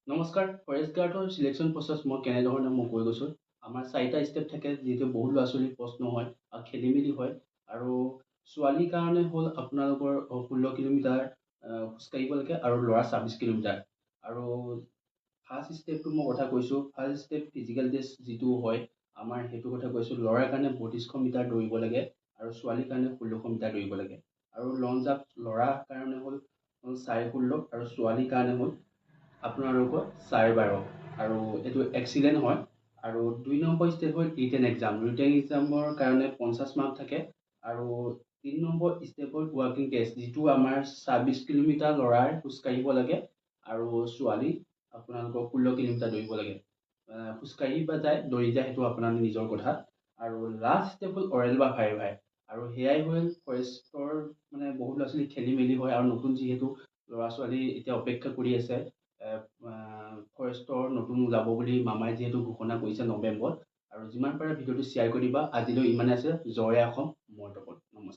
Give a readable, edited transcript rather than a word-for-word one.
নমস্কাৰ। Forest গাৰ্ডৰ selection process মই কেনেধৰণে মই কৈ গৈছোঁ। আমাৰ 4টা ষ্টেপ থাকে, যিহেতু বহু ল'ৰা ছোৱালীৰ প্ৰশ্ন হয় আৰু খেলি-মেলি হয়। আৰু ছোৱালীৰ কাৰণে হ'ল আপোনালোকৰ 16 কিলোমিটাৰ খোজকাঢ়িব লাগে আৰু ল'ৰা 26 কিলোমিটাৰ। আৰু ফাৰ্ষ্ট ষ্টেপটো মই কথা কৈছোঁ। ফাৰ্ষ্ট ষ্টেপ ফিজিকেল টেষ্ট যিটো হয় আমাৰ, সেইটো কথা কৈছোঁ। ল'ৰাৰ কাৰণে 3200 মিটাৰ দৌৰিব লাগে আৰু ছোৱালীৰ কাৰণে 1600 মিটাৰ দৌৰিব লাগে। আৰু লং জাম্প ল'ৰাৰ কাৰণে হ'ল 16.5 আৰু ছোৱালীৰ কাৰণে হ'ল আপোনালোকৰ 12.5। আৰু এইটো এক্সিলেণ্ট হয়। আৰু 2 নম্বৰ ষ্টেপ হ'ল ৰিটেন এক্সাম। ৰিটেন এক্সামৰ কাৰণে 50 মাৰ্ক থাকে। আৰু 3 নম্বৰ ষ্টেপ হ'ল ৱাকিং টেষ্ট, যিটো আমাৰ 26 কিলোমিটাৰ ল'ৰাই খোজকাঢ়িব লাগে আৰু ছোৱালী আপোনালোকৰ 16 কিলোমিটাৰ দৌৰিব লাগে। খোজকাঢ়ি বা যায়, দৌৰি যায়, সেইটো আপোনাৰ নিজৰ কথা। আৰু লাষ্ট ষ্টেপ হ'ল অৰেল বা ভাই ভাই। আৰু সেয়াই হ'ল ফৰেষ্টৰ বহুত ল'ৰা ছোৱালী খেলি মেলি হয়। আৰু নতুন যিহেতু ল'ৰা ছোৱালী এতিয়া অপেক্ষা কৰি আছে ফৰেষ্টৰ নতুন ওলাব বুলি মামাই যিহেতু ঘোষণা কৰিছে নৱেম্বৰত। আৰু যিমান পাৰে ভিডিঅ'টো শ্বেয়াৰ কৰি দিবা। আজিলৈ ইমানে আছে। জয় অসম, মই তপন।